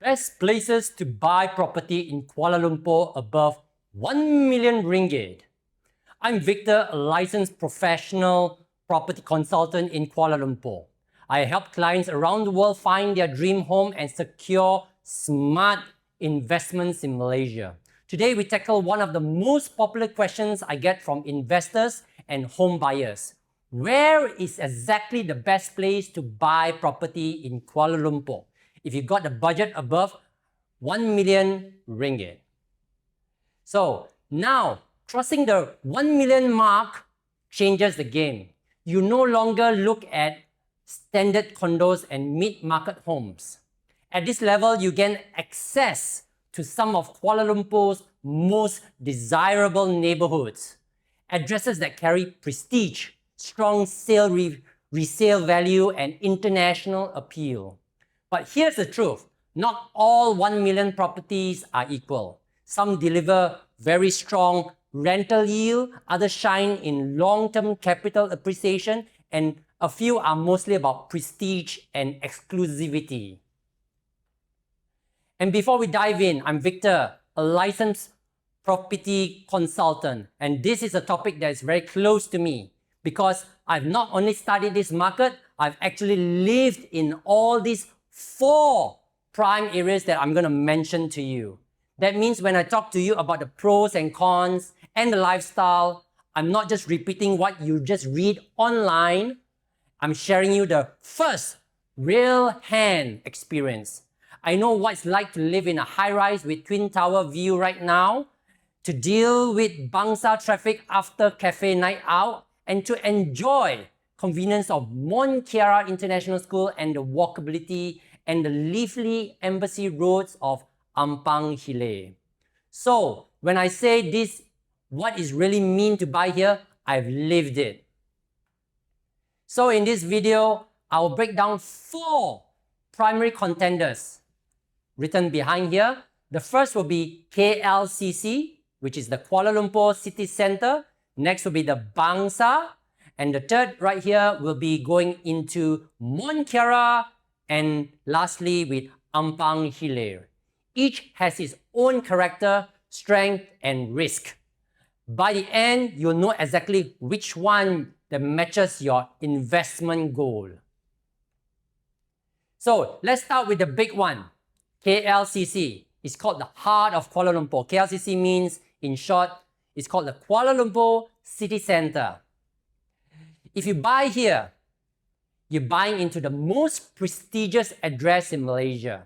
Best places to buy property in Kuala Lumpur above 1 million ringgit. I'm Victor, a licensed professional property consultant in Kuala Lumpur. I help clients around the world find their dream home and secure smart investments in Malaysia. Today, we tackle one of the most popular questions I get from investors and home buyers. Where is exactly the best place to buy property in Kuala Lumpur if you got the budget above 1 million ringgit? So now, crossing the 1 million mark changes the game. You no longer look at standard condos and mid-market homes. At this level, you gain access to some of Kuala Lumpur's most desirable neighbourhoods, addresses that carry prestige, strong resale value, and international appeal. But here's the truth. Not all 1 million properties are equal. Some deliver very strong rental yield, others shine in long-term capital appreciation, and a few are mostly about prestige and exclusivity. And before we dive in, I'm Victor, a licensed property consultant, and this is a topic that is very close to me because I've not only studied this market, I've actually lived in all these 4 prime areas that I'm going to mention to you. That means when I talk to you about the pros and cons and the lifestyle, I'm not just repeating what you just read online. I'm sharing you the first real-hand experience. I know what it's like to live in a high-rise with twin tower view right now, to deal with Bangsar traffic after cafe night out, and to enjoy convenience of Mont Kiara International School and the walkability and the leafy embassy roads of Ampang Hilir. So when I say this, what is really mean to buy here, I've lived it. So in this video, I will break down 4 primary contenders written behind here. The first will be KLCC, which is the Kuala Lumpur City Centre. Next will be the Bangsar. And the third right here will be going into Mont Kiara, and lastly with Ampang Hilir. Each has its own character, strength, and risk. By the end, you'll know exactly which one that matches your investment goal. So let's start with the big one, KLCC. It's called the heart of Kuala Lumpur. KLCC means, in short, it's called the Kuala Lumpur City Centre. If you buy here, you're buying into the most prestigious address in Malaysia.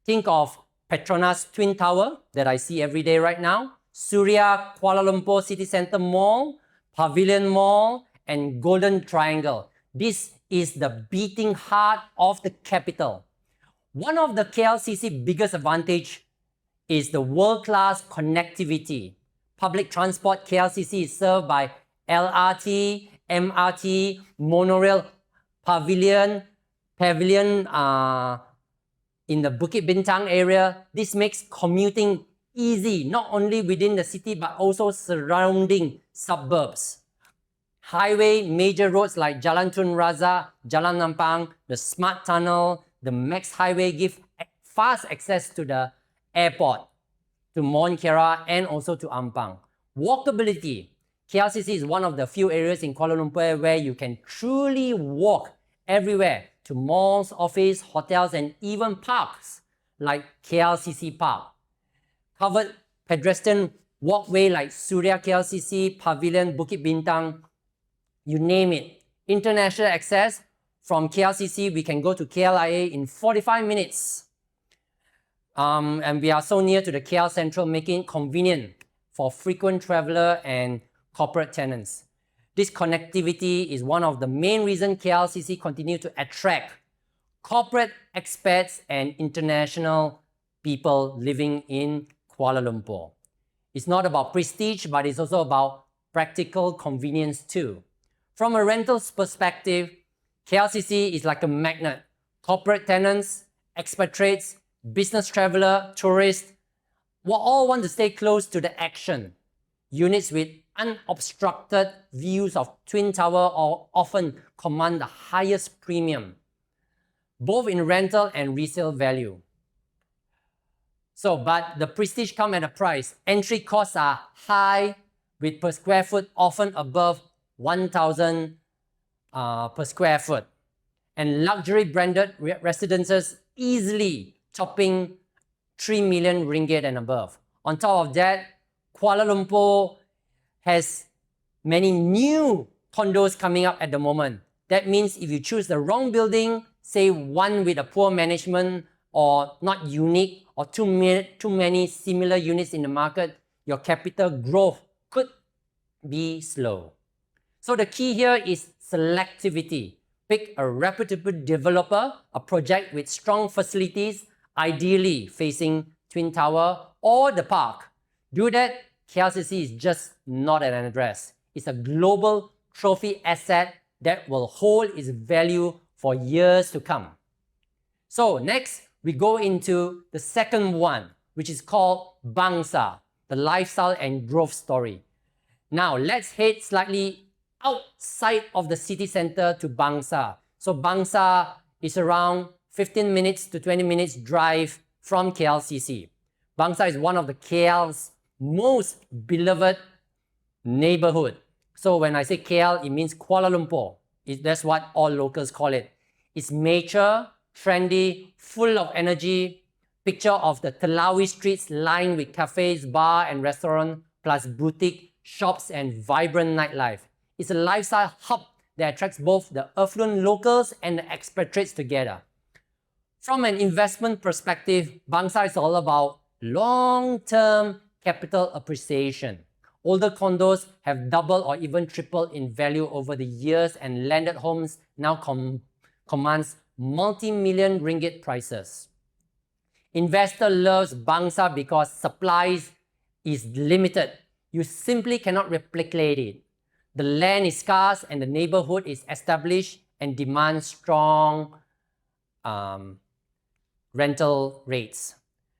Think of Petronas Twin Tower that I see every day right now, Suria Kuala Lumpur City Centre Mall, Pavilion Mall, and Golden Triangle. This is the beating heart of the capital. One of the KLCC biggest advantage is the world-class connectivity. Public transport KLCC is served by LRT, MRT, monorail, pavilion in the Bukit Bintang area. This makes commuting easy, not only within the city, but also surrounding suburbs. Highway, major roads like Jalan Tun Razak, Jalan Ampang, the Smart Tunnel, the Max Highway give fast access to the airport, to Mont Kiara, and also to Ampang. Walkability. KLCC is one of the few areas in Kuala Lumpur where you can truly walk everywhere to malls, office, hotels, and even parks like KLCC Park. Covered pedestrian walkway like Suria KLCC, Pavilion, Bukit Bintang, you name it. International access. From KLCC, we can go to KLIA in 45 minutes. And we are so near to the KL Central, making it convenient for frequent traveler and corporate tenants. This connectivity is one of the main reasons KLCC continue to attract corporate expats and international people living in Kuala Lumpur. It's not about prestige, but it's also about practical convenience too. From a rental's perspective, KLCC is like a magnet. Corporate tenants, expatriates, business traveler, tourists will all want to stay close to the action. Units with unobstructed views of Twin Tower often command the highest premium, both in rental and resale value. So, but the prestige comes at a price. Entry costs are high, with per square foot often above 1,000 per square foot. And luxury branded residences easily topping 3 million ringgit and above. On top of that, Kuala Lumpur has many new condos coming up at the moment. That means if you choose the wrong building, say one with a poor management or not unique or too many similar units in the market, your capital growth could be slow. So the key here is selectivity. Pick a reputable developer, a project with strong facilities, ideally facing Twin Tower or the park. Do that, KLCC is just not an address. It's a global trophy asset that will hold its value for years to come. So next, we go into the second one, which is called Bangsar, the lifestyle and growth story. Now, let's head slightly outside of the city center to Bangsar. So Bangsar is around 15 minutes to 20 minutes drive from KLCC. Bangsar is one of the KL's most beloved neighborhood. So when I say KL, it means Kuala Lumpur. That's what all locals call it. It's mature, trendy, full of energy. Picture of the Telawi streets lined with cafes, bar and restaurant, plus boutique, shops and vibrant nightlife. It's a lifestyle hub that attracts both the affluent locals and the expatriates together. From an investment perspective, Bangsar is all about long-term capital appreciation. Older condos have doubled or even tripled in value over the years, and landed homes now commands multi-million ringgit prices. Investor loves Bangsar because supply is limited. You simply cannot replicate it. The land is scarce and the neighborhood is established and demands strong rental rates.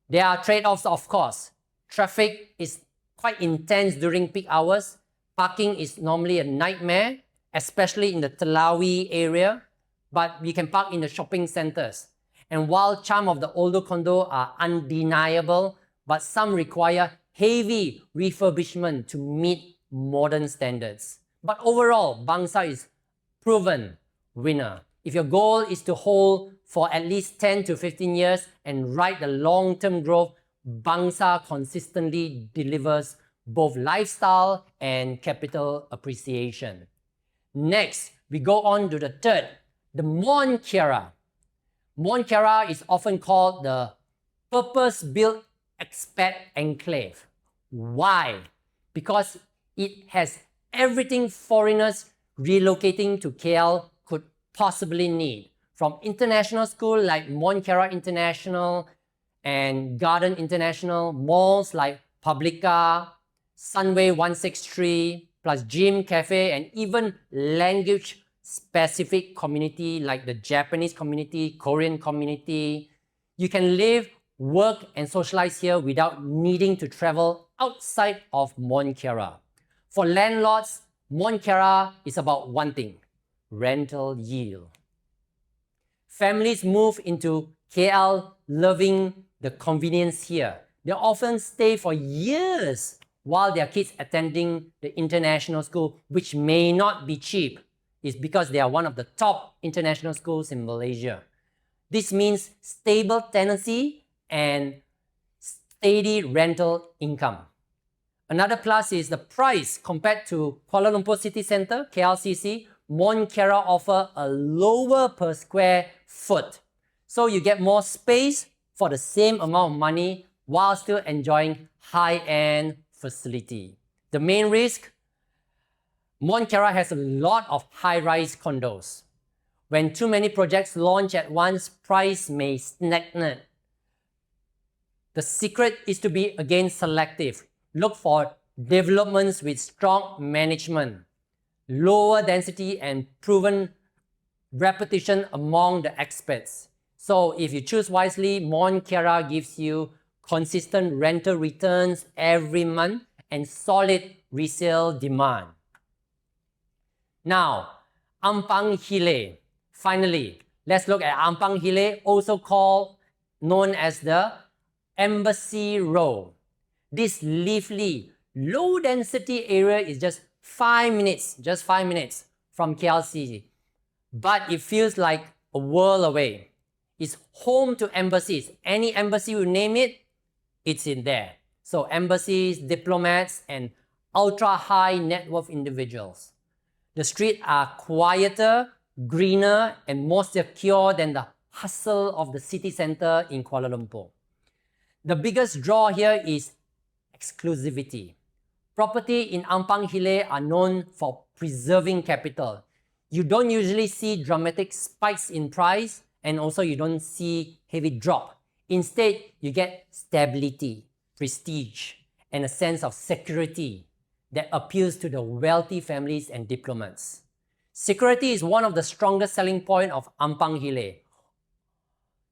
There are trade-offs, of course. Traffic is quite intense during peak hours. Parking is normally a nightmare, especially in the Telawi area, but you can park in the shopping centers. And while charm of the older condo are undeniable, but some require heavy refurbishment to meet modern standards. But overall, Bangsar is proven winner. If your goal is to hold for at least 10 to 15 years and ride the long-term growth, Bangsar consistently delivers both lifestyle and capital appreciation. Next, we go on to the third, the Mont Kiara. Mont Kiara is often called the purpose-built expat enclave. Why? Because it has everything foreigners relocating to KL could possibly need. From international schools like Mont Kiara International and Garden International, malls like Publica, Sunway 163, plus gym, cafe, and even language-specific community like the Japanese community, Korean community. You can live, work, and socialize here without needing to travel outside of Mont Kiara. For landlords, Mont Kiara is about one thing: rental yield. Families move into KL loving the convenience here. They often stay for years while their kids attending the international school, which may not be cheap. It's because they are one of the top international schools in Malaysia. This means stable tenancy and steady rental income. Another plus is the price. Compared to Kuala Lumpur City Centre, KLCC, Mont Kiara offer a lower per square foot. So you get more space for the same amount of money while still enjoying high-end facility. The main risk, Mont Kiara has a lot of high-rise condos. When too many projects launch at once, price may stagnate. The secret is to be, again, selective. Look for developments with strong management, lower density, and proven reputation among the experts. So if you choose wisely, Mont Kiara gives you consistent rental returns every month and solid resale demand. Now, Ampang Hilir. Finally, let's look at Ampang Hilir, also known as the Embassy Road. This lively, low-density area is just 5 minutes from KLCC. But it feels like a world away. It's home to embassies. Any embassy you name it, it's in there. So embassies, diplomats, and ultra-high net worth individuals. The streets are quieter, greener, and more secure than the hustle of the city center in Kuala Lumpur. The biggest draw here is exclusivity. Property in Ampang Hilir are known for preserving capital. You don't usually see dramatic spikes in price, and also you don't see heavy drop. Instead, you get stability, prestige, and a sense of security that appeals to the wealthy families and diplomats. Security is one of the strongest selling points of Ampang Hilir.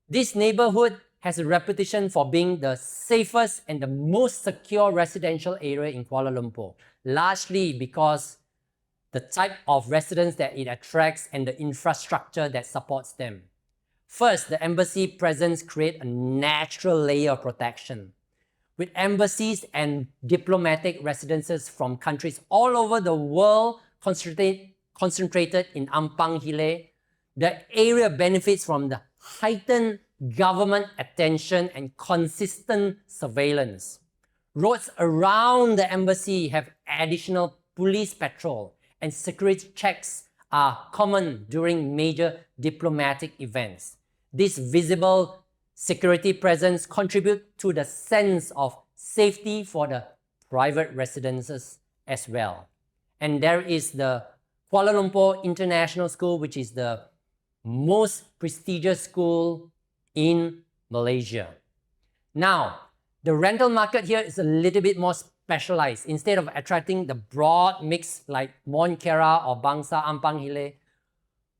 This neighbourhood has a reputation for being the safest and the most secure residential area in Kuala Lumpur, largely because the type of residents that it attracts and the infrastructure that supports them. First, the embassy presence creates a natural layer of protection. With embassies and diplomatic residences from countries all over the world concentrated in Ampang Hilir, the area benefits from the heightened government attention and consistent surveillance. Roads around the embassy have additional police patrol, and security checks are common during major diplomatic events. This visible security presence contributes to the sense of safety for the private residences as well. And there is the Kuala Lumpur International School, which is the most prestigious school in Malaysia. Now, the rental market here is a little bit more specialized. Instead of attracting the broad mix like Mont Kiara or Bangsar, Ampang Hilir,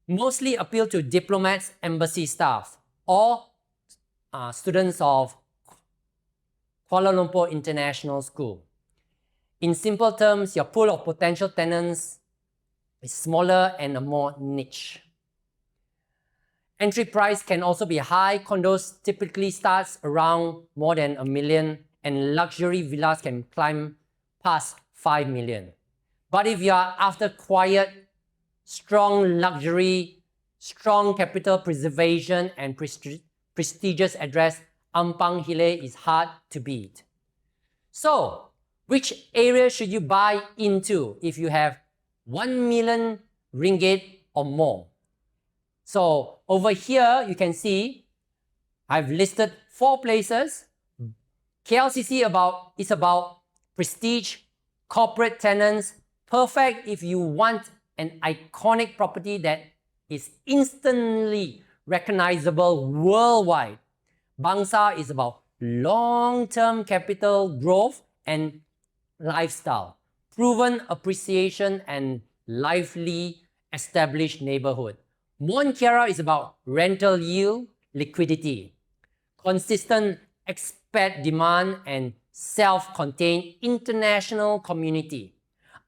mostly appeal to diplomats, embassy staff, or students of Kuala Lumpur International School. In simple terms, your pool of potential tenants is smaller and more niche. Entry price can also be high. Condos typically starts around more than $1 million, and luxury villas can climb past $5 million. But if you are after quiet, strong luxury, strong capital preservation, and prestigious address, Ampang Hilir is hard to beat. So, which area should you buy into if you have 1 million ringgit or more? So over here, you can see I've listed 4 places. KLCC is about prestige, corporate tenants, perfect if you want an iconic property that is instantly recognizable worldwide. Bangsar is about long-term capital growth and lifestyle, proven appreciation and lively established neighborhood. Mont Kiara is about rental yield, liquidity, consistent expat demand, and self-contained international community.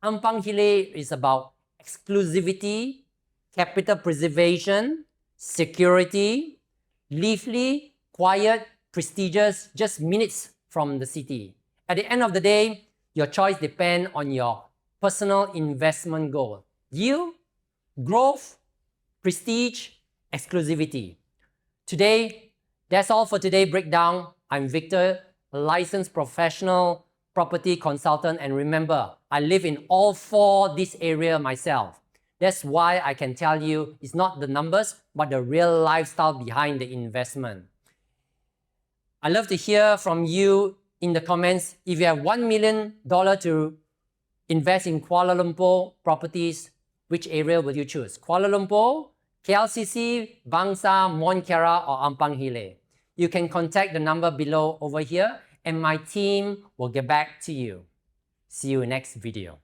Ampang Hilir is about exclusivity, capital preservation, security, lively, quiet, prestigious, just minutes from the city. At the end of the day, your choice depends on your personal investment goal. Yield, growth, prestige, exclusivity. Today, that's all for today's breakdown. I'm Victor, a licensed professional property consultant, and remember, I live in all 4 this area myself. That's why I can tell you it's not the numbers, but the real lifestyle behind the investment. I'd love to hear from you in the comments. If you have $1 million to invest in Kuala Lumpur properties, which area will you choose? Kuala Lumpur, KLCC, Bangsar, Mont Kiara, or Ampang Hilir? You can contact the number below over here, and my team will get back to you. See you in next video.